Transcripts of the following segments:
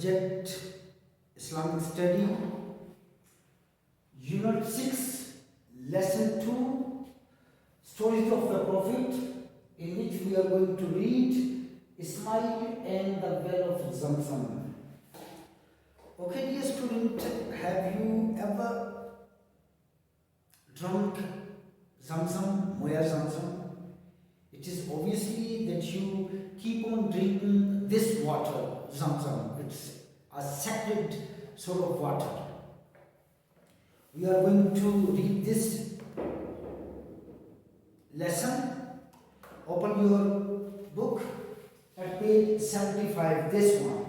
subject Islamic Study, Unit 6, Lesson 2, Stories of the Prophet, in which we are going to read Ismail and the Well of Zamzam. Okay, dear student, have you ever drunk Zamzam, Moya Zamzam? It is obviously that you keep on drinking this water, Zamzam. It's a sacred sort of water. We are going to read this lesson. Open your book at page 75, this one.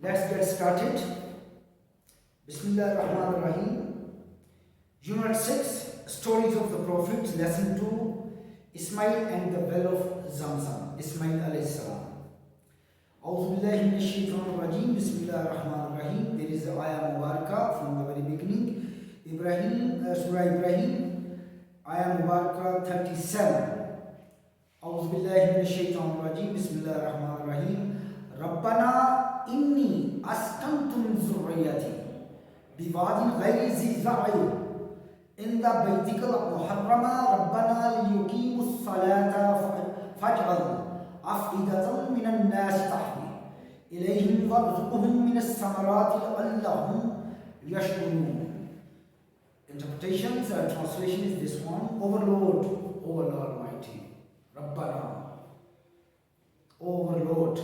Let's get started. Bismillah ar-Rahman ar-Rahim. Unit 6, Stories of the Prophet, Lesson 2, Ismail and the Well of Zamzam. Ismail alayhi salam. A'udhu billahi minash shaitanir rajim. Bismillah ar-Rahman ar-Rahim. There is a ayah mubarakah from the very beginning. Surah Ibrahim, ayah mubarakah 37. A'udhu billahi minash shaitanir rajim. Bismillah ar-Rahman ar-Rahim. Rabbana inni askantu min zurriyati biwadin ghayri zi zar'in in the Baytikal Muharrama Rabbana liyuqimus salata faj'al af'idatan minan nas tahwi ilayhim warzuqhum minas samarati la'allahum yashkurun. Interpretations and translation is this one. Overlord, O Allah Almighty. Rabbana, Overlord,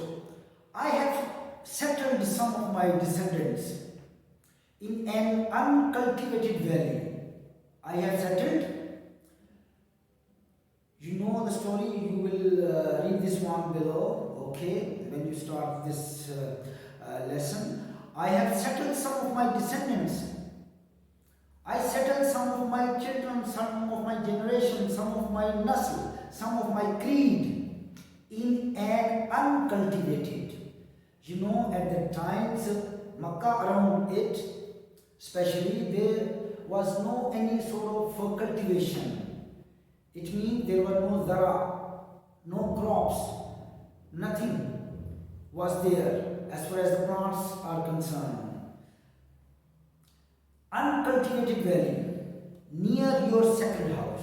I have settled some of my descendants in an uncultivated valley. I have settled. You know the story, you will read this one below, okay, when you start this lesson. I have settled some of my descendants. I settled some of my children, some of my generation, some of my nasl, some of my creed in an uncultivated. You know, at the times, Makkah around it, especially, there was no any sort of cultivation. It means there were no zara, no crops, nothing was there as far as the plants are concerned. Uncultivated valley, near your second house,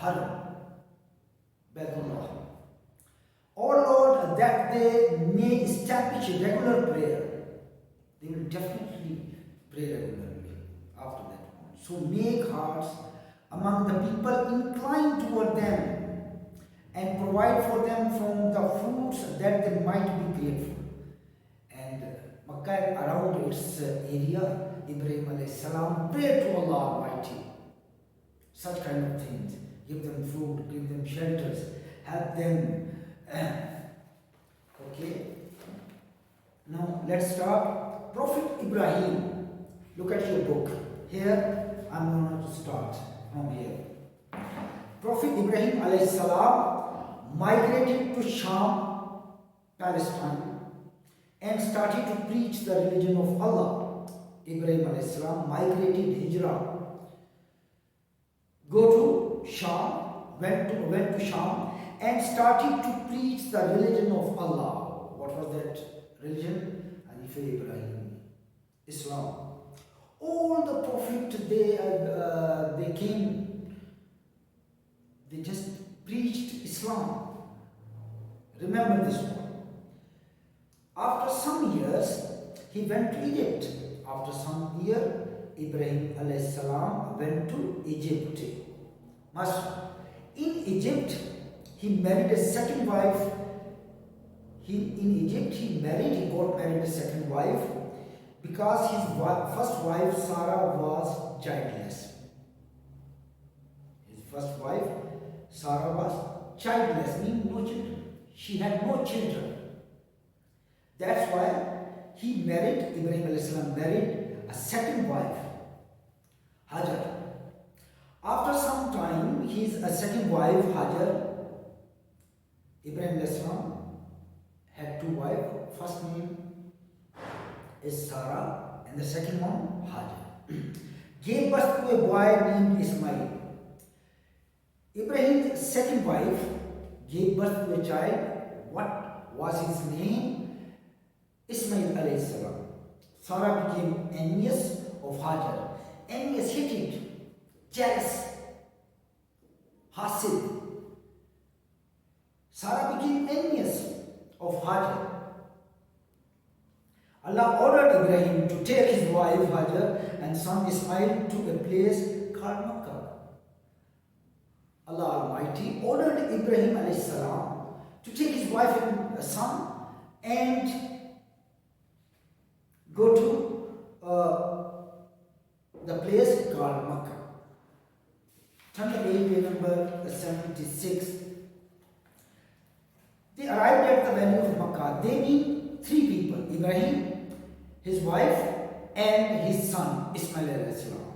Haram, Baitullah. Oh Lord, that they may establish a regular prayer. They will definitely pray regularly after that point. So make hearts among the people inclined toward them and provide for them from the fruits that they might be grateful. And Makkah around its area, Ibrahim alayhi salam prayed to Allah Almighty. Such kind of things. Give them food, give them shelters, help them. Okay. Now let's start. Prophet Ibrahim. Look at your book. Here I'm going to start from here. Prophet Ibrahim alayhi salam migrated to Sham, Palestine, and started to preach the religion of Allah. Ibrahim alayhi salam migrated, hijrah. Go to Sham, went to Sham and started to preach the religion of Allah. What was that religion? Hanifa Ibrahim, Islam. All the prophets, they came, they just preached Islam. Remember this one. After some years, he went to Egypt. After some year, Ibrahim alayhi salam went to Egypt, Masr. In Egypt, he married a second wife. In Egypt, he got married a second wife because his first wife, Sarah, was childless. His first wife, Sarah, was childless, meaning no children. She had no children. That's why he married, Ibrahim alayhi salam married a second wife, Hajar. After some time, his second wife, Hajar, Ibrahim alayhi salam had two wives. First name is Sarah and the second one, Hajar. Gave birth to a boy named Ismail. Ibrahim's second wife gave birth to a child. What was his name? Ismail alayhi salam. Sarah became envious of Hajar. Envious, hated, jealous, hasid. Sarah became envious of Hajar. Allah ordered Ibrahim to take his wife Hajar and son Ismail to a place called Makkah. Allah Almighty ordered Ibrahim alayhi salam to take his wife and son and go to the place called Makkah. Turn to page number 76. They arrived at the valley of Makkah. They mean three people: Ibrahim, his wife, and his son Ismail alayhi salam.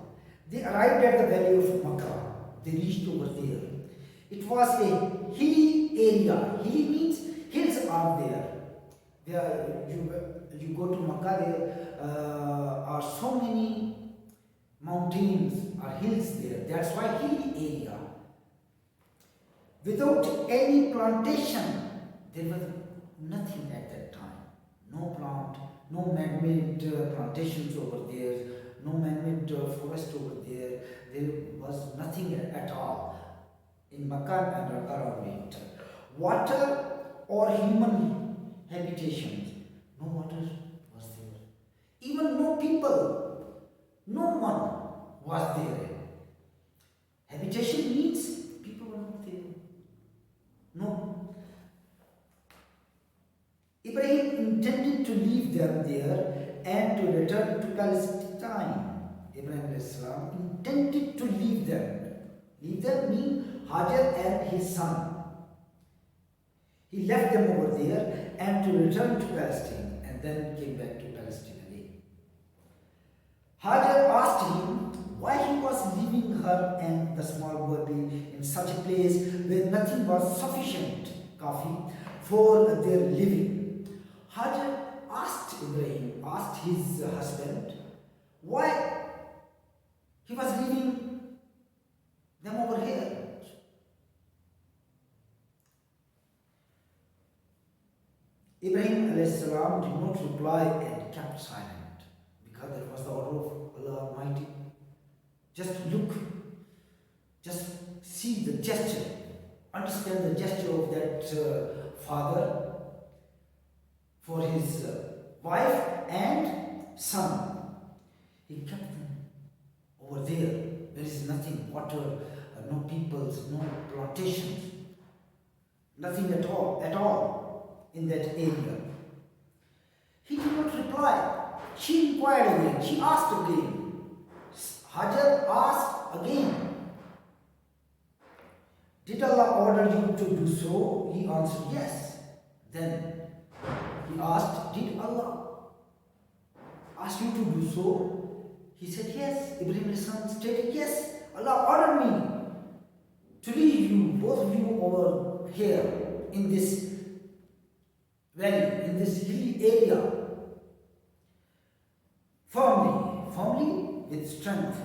They arrived at the valley of Makkah. They reached over there. It was a hilly area. Hilly means hills are there. You go to Makkah, there are so many mountains or hills there. That's why hilly area. Without any plantation, there was nothing at that time. No plant, no man-made plantations over there, no man-made forest over there. There was nothing at all in Makkah and around it. Water or human habitations, no water was there. Even no people, no one was there. Habitation means people were not there. No. Ibrahim intended to leave them there and to return to Palestine. Ibrahim intended to leave them. Leave them means Hajar and his son. He left them over there and to return to Palestine and then came back to Palestine again. Hajar asked him why he was leaving her and the small baby in such a place where nothing was sufficient, kafi, for their living. Hajar asked Ibrahim, asked his husband, why he was leaving them over here. Ibrahim alayhi salam did not reply and kept silent because that was the order of Allah Almighty. Just look, just see the gesture, understand the gesture of that father for his wife and son. He kept them over there. There is nothing, water, no peoples, no plantations, nothing at all in that area. He did not reply. She inquired again. She asked again. Hajar asked again. Did Allah order you to do so? He answered yes. Then he asked, did Allah ask you to do so? He said yes. Ibrahim stated yes. Allah ordered me to leave you, both of you, over here in this valley, in this hilly area, firmly with strength.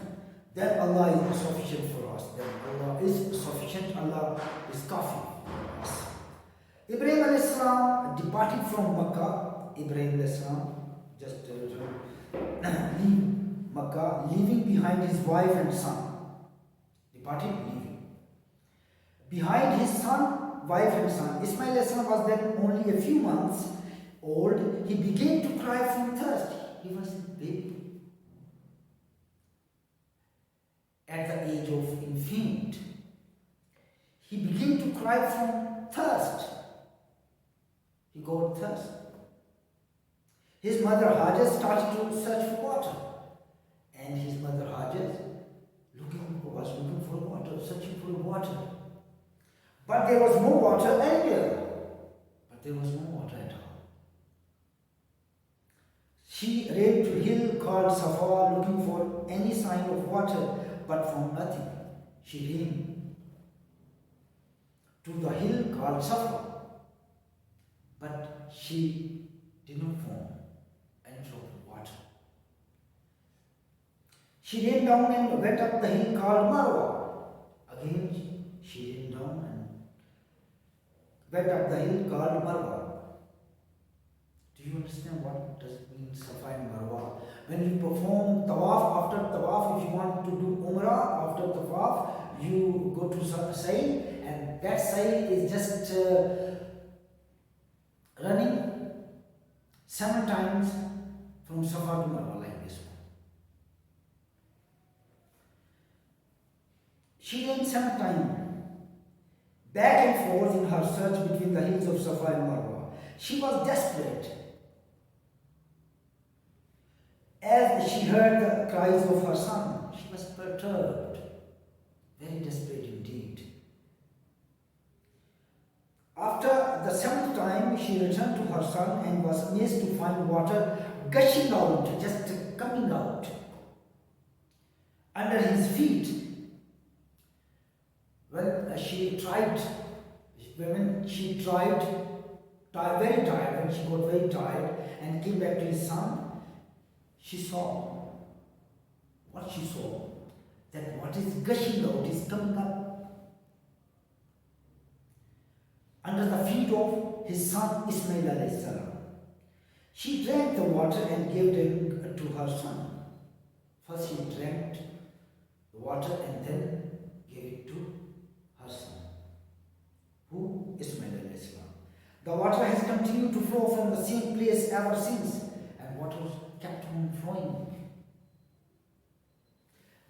Then Allah is sufficient for us. Then Allah is sufficient. Allah is kafi for us. Ibrahim alayhi salam departed from Makkah. Ibrahim alayhi salam just leave Makkah, leaving behind his wife and son. Departed, leaving. Behind his son, wife and son. Ismail alayhi salam was then only a few months old. He began to cry from thirst. He was a baby. At the age of infant, he began to cry from thirst. He got thirst. His mother Hajar started to search for water, and his mother Hajar was looking for water, searching for water. But there was no water anywhere. But there was no water at all. She ran to a hill called Safa looking for any sign of water, but found nothing. She ran to the hill called Safa, but she did not find any drop of water. She ran down and went up the hill called Marwa. Again, she ran down and went up the hill called Marwa. Do you understand what does it mean, Safa and Marwa? When you perform tawaf, after tawaf, if you want to do umrah, after tawaf, you go to Sa'i, and that Sa'i is just running 7 times from Safa to Marwa like this one. She ran 7 times back and forth in her search between the hills of Safa and Marwa. She was desperate. As she heard the cries of her son, she was perturbed, very desperate indeed. After the 7th time, she returned to her son and was amazed to find water gushing out, just coming out under his feet. When she tried, very tired, when she got very tired and came back to his son, she saw what she saw, that what is gushing out is coming up under the feet of his son Ismail alayhi salam. She drank the water and gave it to her son. First she drank the water and then gave it to her son, who Ismail alayhi salam. The water has continued to flow from the same place ever since, and water kept on flowing.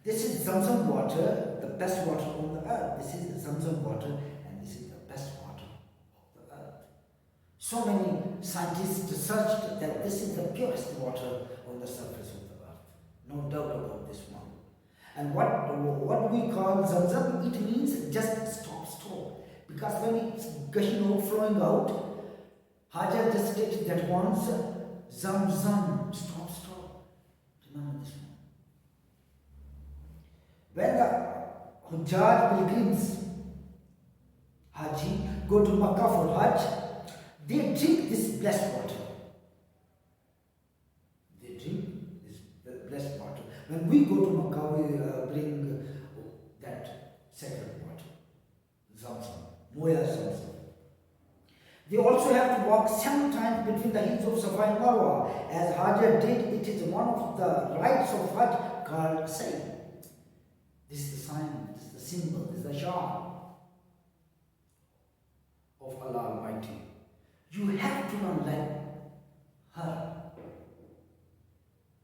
This is Zamzam water, the best water on the earth. This is Zamzam water, and this is the best water of the earth. So many scientists researched that this is the purest water on the surface of the earth. No doubt about this one. And what we call Zamzam, it means just stop. Because when it's gushing out, flowing out, Hajar just stated that once, Zamzam, stop. Remember this one. When the Hujjaj pilgrims, Haji, go to Makkah for Hajj, they drink this blessed water. They drink this blessed water. When we go to Makkah, we bring that sacred water, Zamzam, Moya Zamzam. They also have to walk 7 times between the hills of Safa and Marwa. As Hajar did, it is one of the rites of Hajj called Sa'i. This is the sign, this is the symbol, this is the shah of Allah Almighty. You have to run like her.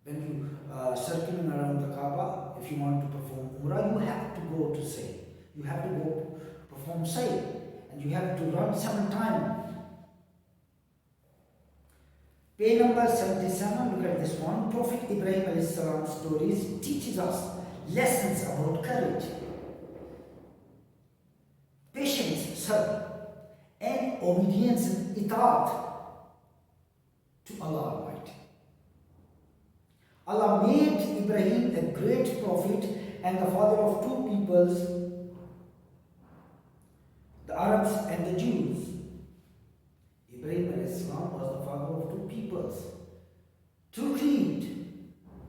When you circling around the Kaaba, if you want to perform Umrah, you have to go to Sa'i. You have to go perform Sa'i, and you have to run 7 times. Page number 77, look at this one. Prophet Ibrahim salam's stories teaches us lessons about courage, patience, sabr, and obedience and itaat to Allah Almighty. Allah made Ibrahim a great prophet and the father of 2 peoples, the Arabs and the Jews. Ibrahim was the father of 2 peoples, 2 creed.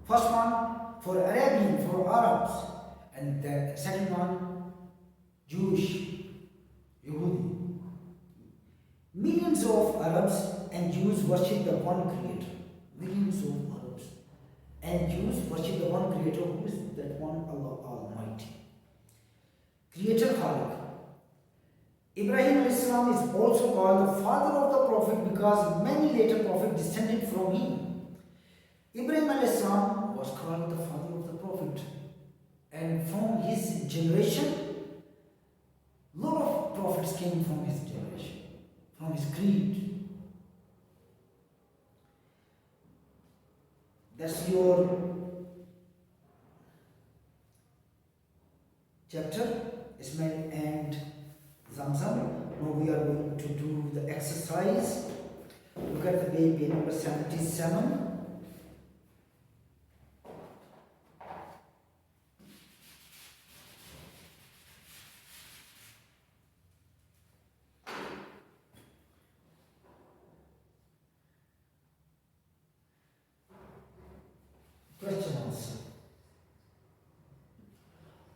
First one for Arabian, for Arabs, and the second one Jewish, Yehudi. Millions of Arabs and Jews worship the one Creator. Millions of Arabs and Jews worship the one Creator, who is that one Allah Almighty. Creator Khalik. Ibrahim is also called the father of the Prophet because many later prophets descended from him. Ibrahim was called the father of the Prophet, and from his generation, a lot of prophets came from his generation, from his creed. That's your chapter, Ismail and Zamzam. Now we are going to do the exercise. Look at the page number 77. Question answer.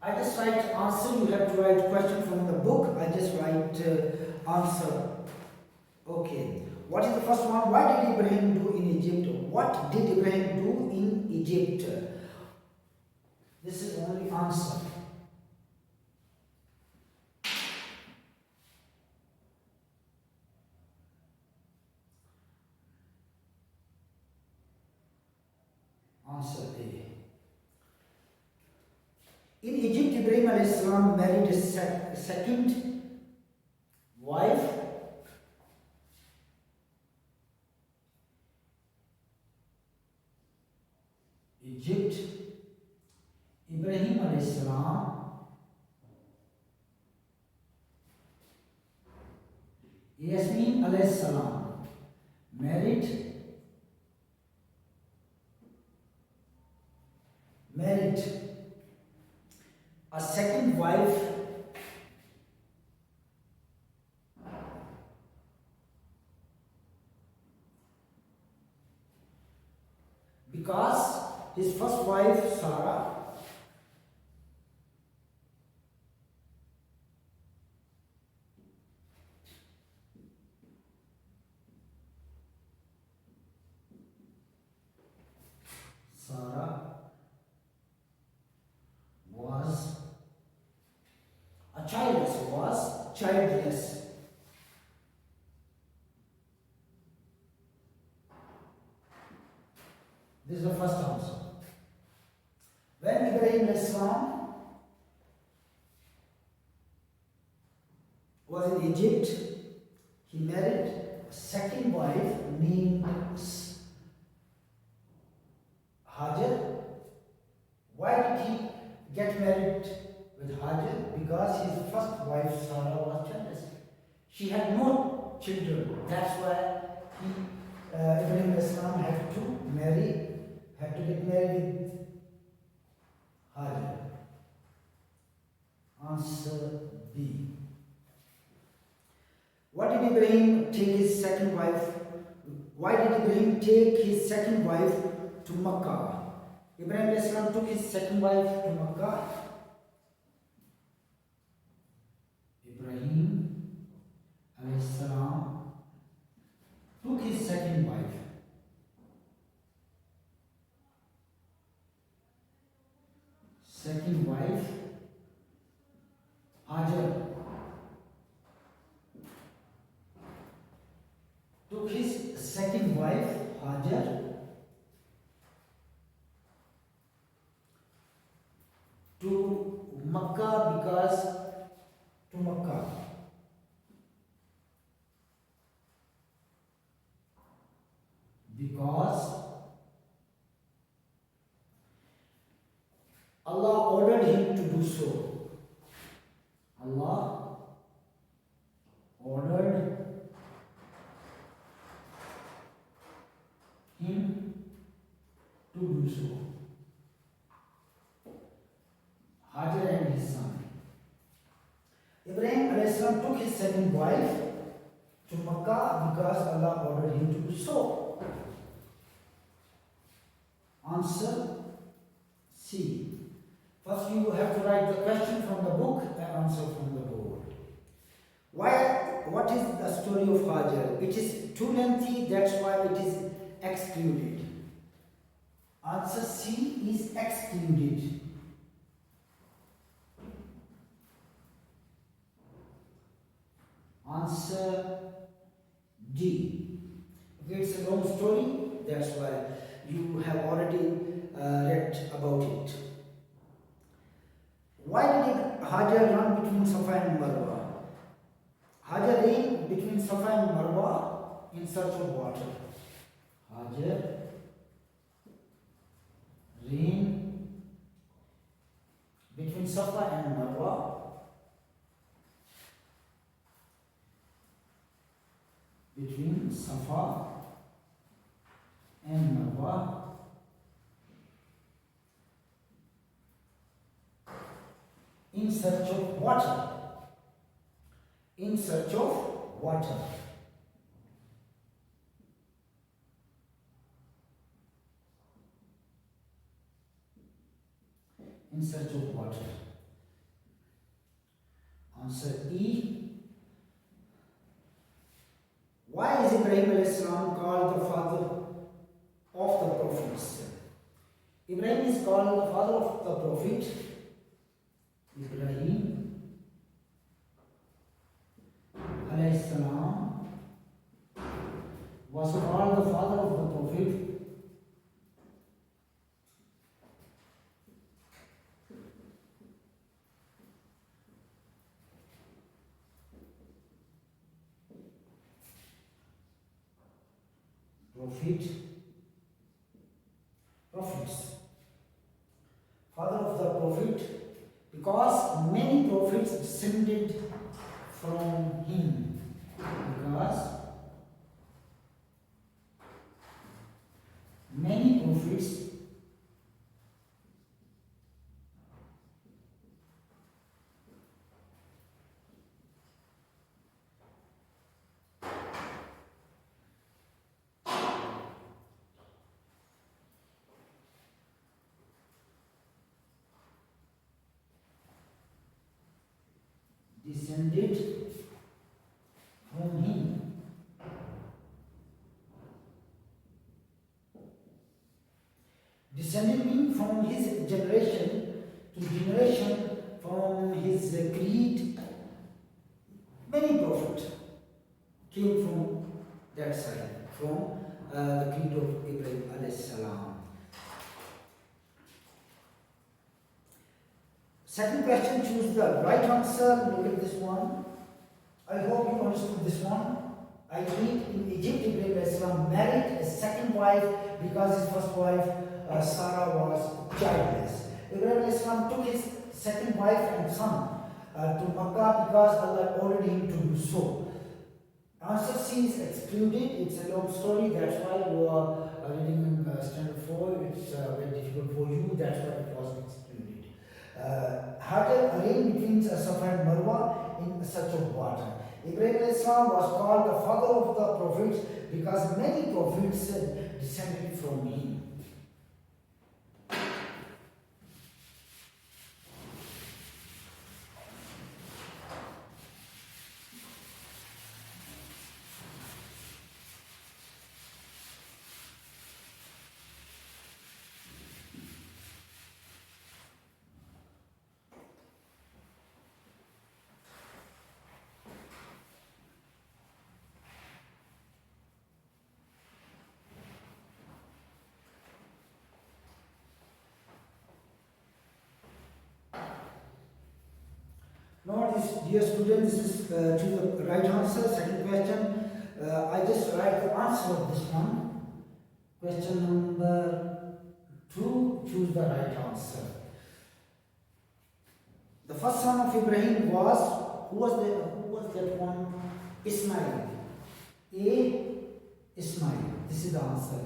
I just write answer. You have to write question from the book. I just write answer Okay. What is the first one? What did Ibrahim do in Egypt? What did Ibrahim do in Egypt? This is only answer. Answer A. In Egypt, Ibrahim alayhi salam married his second wife. Egypt, Ibrahim alayhi salam, Yasmin alayhi salam married a second wife because his first wife Sarah was childless. This is the first answer. When Ibrahim Islam was in Egypt, he married a second wife named Hajar. Why did he get married with Hajar? Because his first wife Sarah was childless. She had no children. That's why Ibrahim Islam had to get married with Hajar. Answer B. Why did Ibrahim take his second wife to Makkah? Ibrahim Islam took his second wife to Makkah. Ibrahim Islam took his second wife. Hajar. Took his second wife, Hajar, to Makkah because Allah ordered him to do so. Allah ordered him to do so. Hajar and his son. Ibrahim alayhi salam took his second wife to Makkah because Allah ordered him to do so. Answer C. First you have to write the question from the book and answer from the board. What is the story of Hajar? It is too lengthy, that's why it is excluded. Answer C is excluded. Answer D. Okay, it's a long story, that's why you have already read about it. Why did Hajar run between Safa and Marwa? Hajar ran between Safa and Marwa in search of water. Hajar ran between Safa and Marwa in search of water. In search of water. In search of water. Answer E. Why Ibrahim alayhi salam called the father of the prophets? Ibrahim is called the father of the prophet. Ibrahim alayhi salam was called the father of the prophet. Prophets. Father of the prophet, because many prophets descended from him. Because many prophets descended from him. Descended means from his generation to generation, from his creed. Many prophets came from that side, from the creed of Ibrahim alayhi salam. Second question, choose the right answer. Look at this one. I hope you understood this one. I read, in Egypt, Ibrahim alayhi salam married a second wife because his first wife, Sarah, was childless. Ibrahim alayhi salam took his second wife and son to Makkah because Allah ordered him to do so. Answer C is excluded. It's a long story. That's why you are reading in standard 4. It's very difficult for you. That's why it was excluded. Hajar arranged between Safa and Marwa in search of water. Ibrahim alayhi salam was called the father of the prophets because many prophets descended from him. Now, dear students, this is choose the right answer. Second question, I just write the answer of this one. Question number 2, choose the right answer. The first son of Ibrahim was, who was that one? Ismail. A. Ismail. This is the answer.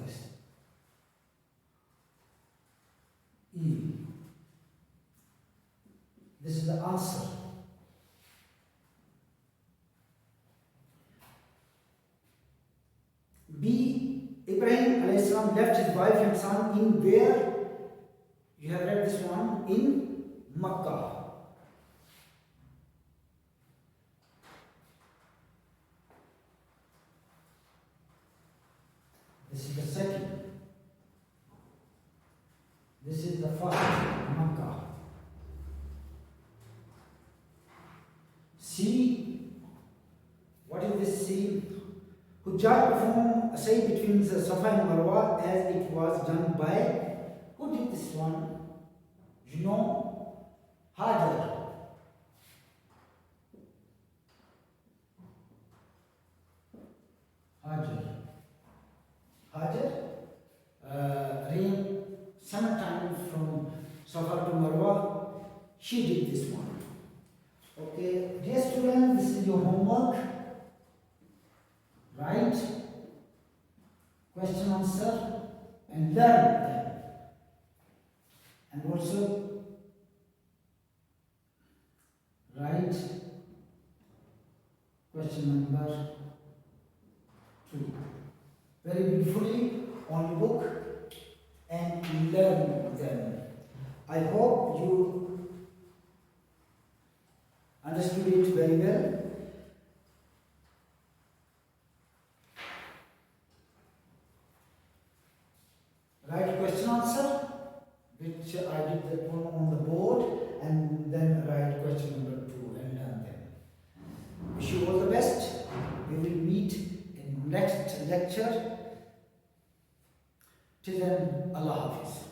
E. This is the answer. B. Ibrahim alayhi salam left his wife and son in where? You have read this one, in Makkah. This is the second. This is the first, Makkah. C. What is this C? Hujjaj performed a say between the Safa and Marwa as it was done by, who did this one? You know, Hajar. Hajar ran 7 times from Safa to Marwa. She did this one. Okay, dear students, this is your homework. Write question answer and learn them. And also write question number 2 very beautifully on your book and learn them. I hope you understood it very well. question answer, which I did that one on the board, and then write question number 2 and learn them. Wish you all the best. We will meet in next lecture. Till then, Allah Hafiz.